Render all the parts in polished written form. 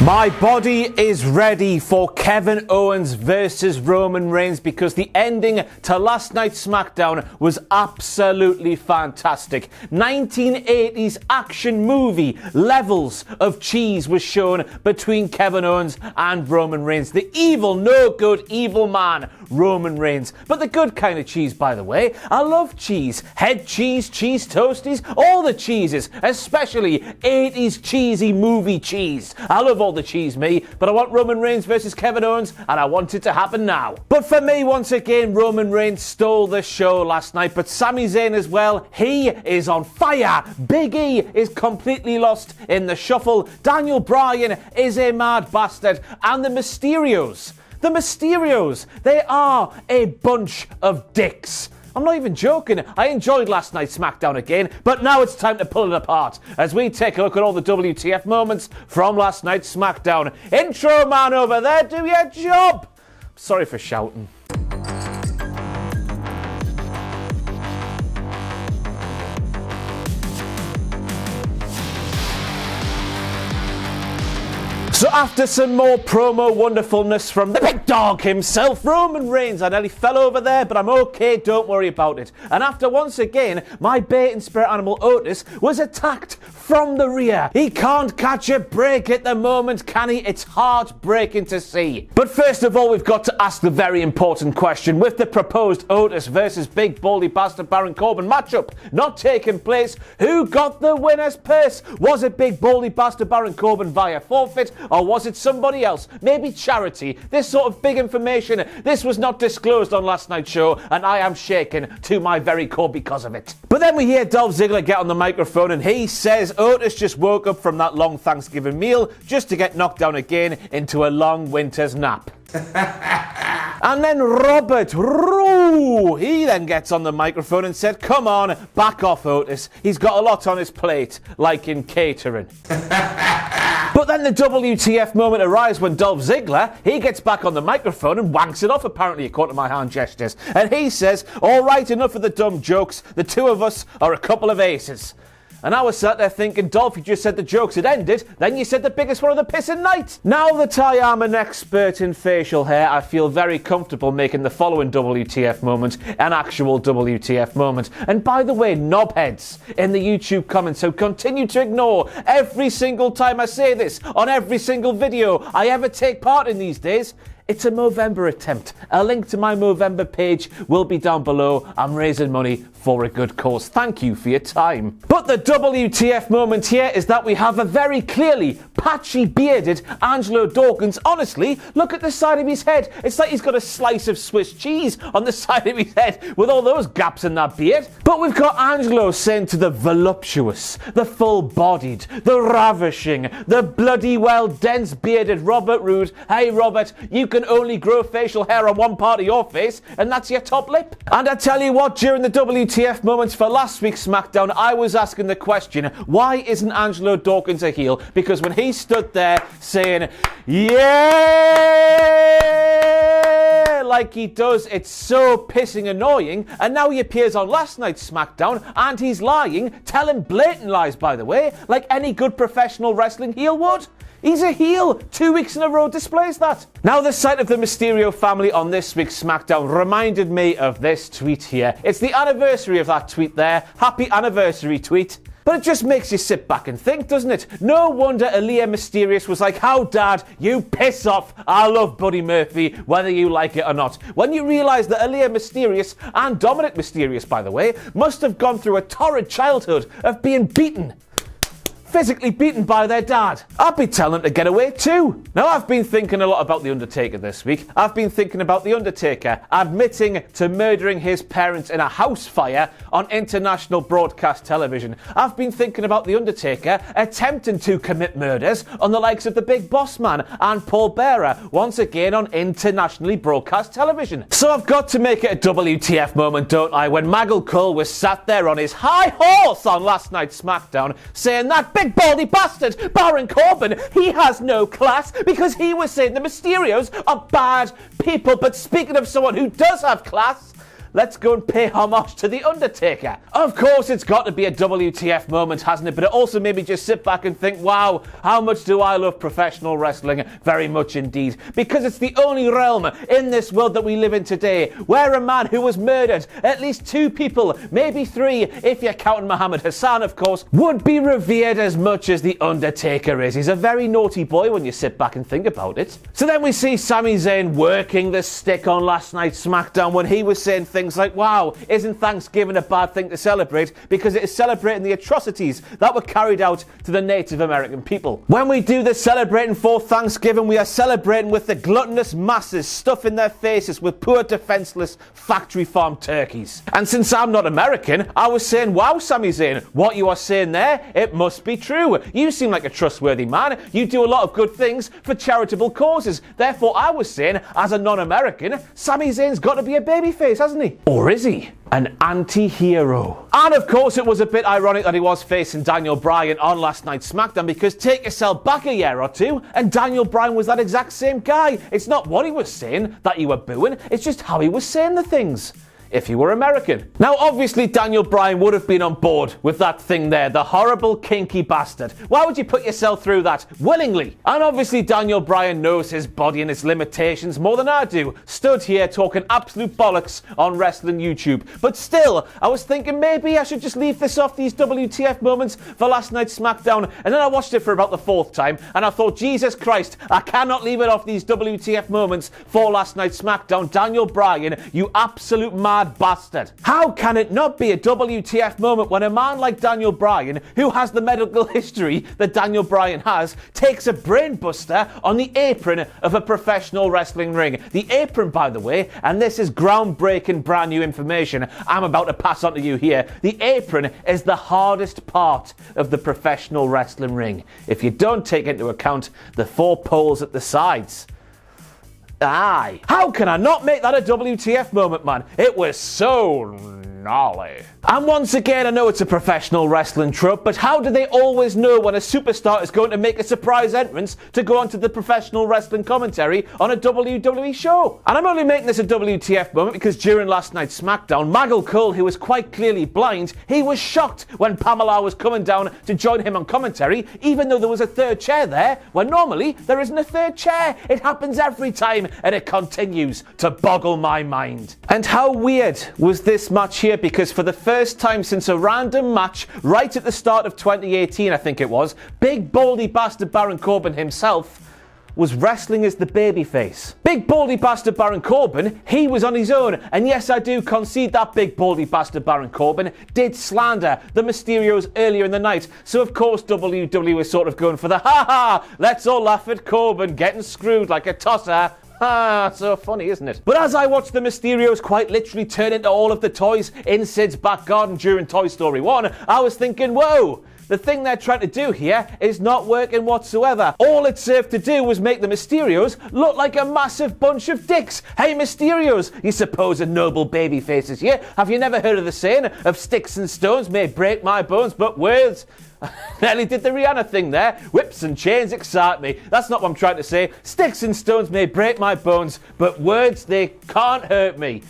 My body is ready for Kevin Owens versus Roman Reigns because the ending to last night's SmackDown was absolutely fantastic. 1980s action movie levels of cheese was shown between Kevin Owens and Roman Reigns. The evil, no good, evil man, Roman Reigns. But the good kind of cheese, by the way. I love cheese. Head cheese, cheese toasties, all the cheeses, especially 80s cheesy movie cheese. I love all the cheese, me, but I want Roman Reigns versus Kevin Owens, and I want it to happen now. But for me, once again, Roman Reigns stole the show last night, but Sami Zayn as well, he is on fire. Big E is completely lost in the shuffle. Daniel Bryan is a mad bastard, and the Mysterios, they are a bunch of dicks. I'm not even joking. I enjoyed last night's SmackDown again, but now it's time to pull it apart as we take a look at all the WTF moments from last night's SmackDown. Intro man over there, do your job. Sorry for shouting. So after some more promo wonderfulness from the big dog himself, Roman Reigns, I nearly fell over there, but I'm okay, don't worry about it. And after once again, my bait and spirit animal Otis was attacked from the rear. He can't catch a break at the moment, can he? It's heartbreaking to see. But first of all, we've got to ask the very important question. With the proposed Otis versus Big Baldy Bastard Baron Corbin matchup not taking place, who got the winner's purse? Was it Big Baldy Bastard Baron Corbin via forfeit? Or was it somebody else? Maybe charity? This sort of big information, this was not disclosed on last night's show, and I am shaken to my very core because of it. But then we hear Dolph Ziggler get on the microphone and he says Otis just woke up from that long Thanksgiving meal just to get knocked down again into a long winter's nap. And then Robert Roode, he then gets on the microphone and said, come on, back off Otis. He's got a lot on his plate, like in catering. But then the WTF moment arrives when Dolph Ziggler, he gets back on the microphone and wanks it off, apparently, according to my hand gestures. And he says, all right, enough of the dumb jokes. The two of us are a couple of aces. And I was sat there thinking, Dolph, you just said the jokes had ended, then you said the biggest one of the pissing night. Now that I am an expert in facial hair, I feel very comfortable making the following WTF moment an actual WTF moment. And by the way, knobheads in the YouTube comments who continue to ignore every single time I say this on every single video I ever take part in these days, it's a Movember attempt. A link to my Movember page will be down below. I'm raising money for a good cause. Thank you for your time. But the WTF moment here is that we have a very clearly patchy bearded Angelo Dawkins. Honestly, look at the side of his head. It's like he's got a slice of Swiss cheese on the side of his head with all those gaps in that beard. But we've got Angelo saying to the voluptuous, the full-bodied, the ravishing, the bloody well dense bearded Robert Roode, hey Robert, you can only grow facial hair on one part of your face, and that's your top lip. And I tell you what, during the WTF moments for last week's SmackDown, I was asking the question, why isn't Angelo Dawkins a heel? Because when he stood there saying, yeah, like he does, it's so pissing annoying, and now he appears on last night's SmackDown, and he's lying, telling blatant lies, by the way, like any good professional wrestling heel would. He's a heel. 2 weeks in a row displays that. Now, the sight of the Mysterio family on this week's SmackDown reminded me of this tweet here. It's the anniversary of that tweet there. Happy anniversary tweet. But it just makes you sit back and think, doesn't it? No wonder Aaliyah Mysterious was like, how dad, you piss off. I love Buddy Murphy, whether you like it or not. When you realise that Aaliyah Mysterious, and Dominic Mysterious, by the way, must have gone through a torrid childhood of being beaten. Physically beaten by their dad. I'd be telling them to get away too. Now, I've been thinking a lot about The Undertaker this week. I've been thinking about The Undertaker admitting to murdering his parents in a house fire on international broadcast television. I've been thinking about The Undertaker attempting to commit murders on the likes of the Big Boss Man and Paul Bearer, once again on internationally broadcast television. So I've got to make it a WTF moment, don't I, when Maggle Cole was sat there on his high horse on last night's SmackDown saying that big baldy bastard, Baron Corbin, he has no class because he was saying the Mysterios are bad people. But speaking of someone who does have class, let's go and pay homage to The Undertaker. Of course, it's got to be a WTF moment, hasn't it? But it also made me just sit back and think, wow, how much do I love professional wrestling? Very much indeed. Because it's the only realm in this world that we live in today where a man who was murdered, at least 2 people, maybe 3, if you're counting Muhammad Hassan, of course, would be revered as much as The Undertaker is. He's a very naughty boy when you sit back and think about it. So then we see Sami Zayn working the stick on last night's SmackDown when he was saying things like, wow, isn't Thanksgiving a bad thing to celebrate because it is celebrating the atrocities that were carried out to the Native American people. When we do the celebrating for Thanksgiving, we are celebrating with the gluttonous masses stuffing their faces with poor defenseless factory farm turkeys. And since I'm not American, I was saying, wow, Sami Zayn, what you are saying there, it must be true. You seem like a trustworthy man. You do a lot of good things for charitable causes. Therefore, I was saying, as a non-American, Sami Zayn's got to be a babyface, hasn't he? Or is he an anti-hero? And of course, it was a bit ironic that he was facing Daniel Bryan on last night's SmackDown, because take yourself back a year or 2 and Daniel Bryan was that exact same guy. It's not what he was saying that you were booing, it's just how he was saying the things. If you were American. Now, obviously, Daniel Bryan would have been on board with that thing there, the horrible, kinky bastard. Why would you put yourself through that willingly? And obviously, Daniel Bryan knows his body and its limitations more than I do. Stood here talking absolute bollocks on wrestling YouTube. But still, I was thinking maybe I should just leave this off these WTF moments for last night's SmackDown. And then I watched it for about the 4th time, and I thought, Jesus Christ, I cannot leave it off these WTF moments for last night's SmackDown. Daniel Bryan, you absolute mad bastard. How can it not be a WTF moment when a man like Daniel Bryan, who has the medical history that Daniel Bryan has, takes a brain buster on the apron of a professional wrestling ring? The apron, by the way, and this is groundbreaking brand new information I'm about to pass on to you here, the apron is the hardest part of the professional wrestling ring, if you don't take into account the 4 poles at the sides. Aye. How can I not make that a WTF moment, man? It was so gnarly. And once again, I know it's a professional wrestling trope, but how do they always know when a superstar is going to make a surprise entrance to go onto the professional wrestling commentary on a WWE show? And I'm only making this a WTF moment because during last night's SmackDown, Maggle Cole, who was quite clearly blind, he was shocked when Pamela was coming down to join him on commentary, even though there was a 3rd chair there, when normally there isn't a 3rd chair. It happens every time, and it continues to boggle my mind. And how weird was this match here? Because for the first time since a random match right at the start of 2018, I think it was, big baldy bastard Baron Corbin himself was wrestling as the babyface. Big baldy bastard Baron Corbin, he was on his own. And yes, I do concede that big baldy bastard Baron Corbin did slander the Mysterios earlier in the night. So of course WWE was sort of going for the ha-ha, let's all laugh at Corbin getting screwed like a tosser. Ah, so funny, isn't it? But as I watched the Mysterios quite literally turn into all of the toys in Sid's back garden during Toy Story 1, I was thinking, whoa, the thing they're trying to do here is not working whatsoever. All it served to do was make the Mysterios look like a massive bunch of dicks. Hey, Mysterios, you supposed noble baby faces here. Have you never heard of the saying of sticks and stones may break my bones, but words... Nearly did the Rihanna thing there. Whips and chains excite me. That's not what I'm trying to say. Sticks and stones may break my bones, but words, they can't hurt me.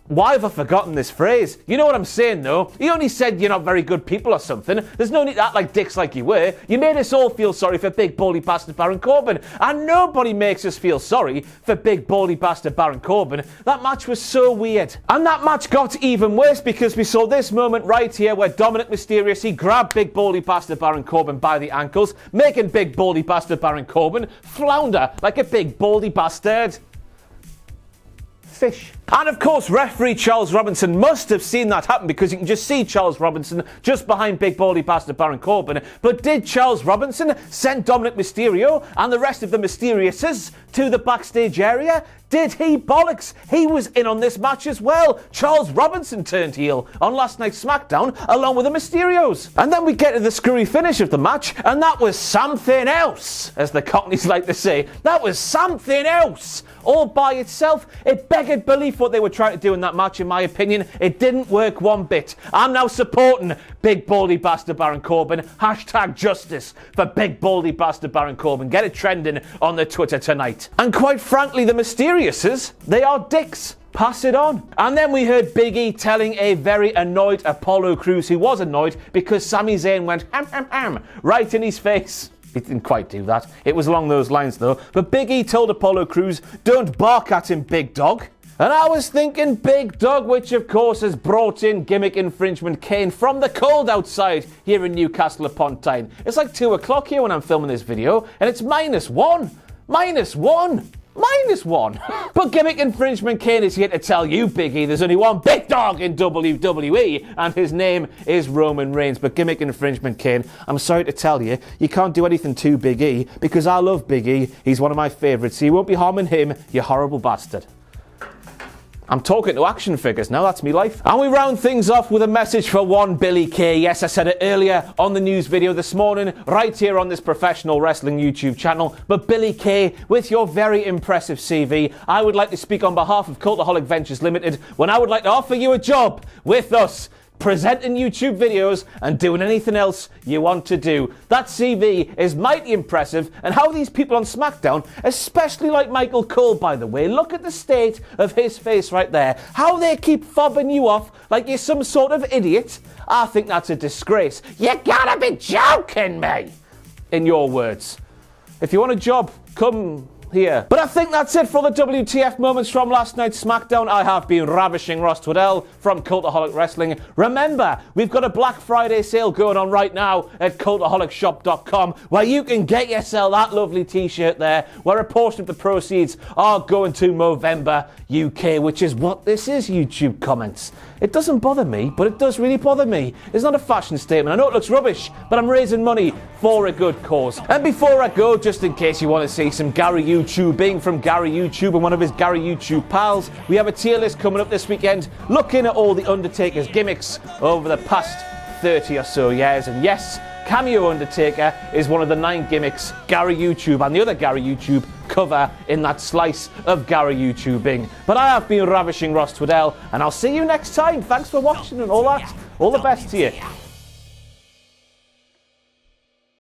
Why have I forgotten this phrase? You know what I'm saying, though? He only said you're not very good people or something. There's no need to act like dicks like you were. You made us all feel sorry for big baldy bastard Baron Corbin. And nobody makes us feel sorry for big baldy bastard Baron Corbin. That match was so weird. And that match got even worse because we saw this moment right here where Dominic Mysteriously grabbed big baldy bastard Baron Corbin by the ankles, making big baldy bastard Baron Corbin flounder like a big baldy bastard fish. And of course, referee Charles Robinson must have seen that happen because you can just see Charles Robinson just behind big baldy bastard Baron Corbin. But did Charles Robinson send Dominic Mysterio and the rest of the Mysteriouses to the backstage area? Did he? Bollocks! He was in on this match as well. Charles Robinson turned heel on last night's SmackDown along with the Mysterios. And then we get to the screwy finish of the match, and that was something else, as the Cockneys like to say. That was something else. All by itself, it begged belief what they were trying to do in that match, in my opinion. It didn't work one bit. I'm now supporting big baldy bastard Baron Corbin. Hashtag justice for big baldy bastard Baron Corbin. Get it trending on the Twitter tonight. And quite frankly, the Mysteriouses, they are dicks. Pass it on. And then we heard Big E telling a very annoyed Apollo Crews, who was annoyed because Sami Zayn went right in his face. He didn't quite do that. It was along those lines though. But Big E told Apollo Crews, don't bark at him, big dog. And I was thinking big dog, which of course has brought in gimmick infringement Kane from the cold outside here in Newcastle upon Tyne. It's like 2 o'clock here when I'm filming this video, and it's -1. -1. But gimmick infringement Kane is here to tell you, Big E, there's only one big dog in WWE, and his name is Roman Reigns. But gimmick infringement Kane, I'm sorry to tell you, you can't do anything to Big E, because I love Big E. He's one of my favourites, so you won't be harming him, you horrible bastard. I'm talking to action figures now, that's me life. And we round things off with a message for one Billy Kay. Yes, I said it earlier on the news video this morning, right here on this professional wrestling YouTube channel. But Billy Kay, with your very impressive CV, I would like to speak on behalf of Cultaholic Ventures Limited when I would like to offer you a job with us, presenting YouTube videos and doing anything else you want to do. That CV is mighty impressive, and how these people on SmackDown, especially like Michael Cole, by the way, look at the state of his face right there, how they keep fobbing you off like you're some sort of idiot. I think that's a disgrace. You gotta be joking me, in your words. If you want a job, come here. But I think that's it for the WTF moments from last night's SmackDown. I have been ravishing Ross Twaddell from Cultaholic Wrestling. Remember, we've got a Black Friday sale going on right now at cultaholicshop.com, where you can get yourself that lovely t-shirt there, where a portion of the proceeds are going to Movember UK, which is what this is, YouTube comments. It doesn't bother me, but it does really bother me. It's not a fashion statement. I know it looks rubbish, but I'm raising money for a good cause. And before I go, just in case you want to see some Gary YouTubing from Gary YouTube and one of his Gary YouTube pals, we have a tier list coming up this weekend looking at all the Undertaker's gimmicks over the past 30 or so years. And yes, Cameo Undertaker is one of the 9 gimmicks Gary YouTube and the other Gary YouTube cover in that slice of Gary YouTubing. But I have been ravishing Ross Twaddell, and I'll see you next time. Thanks for watching and all that. All the best to you.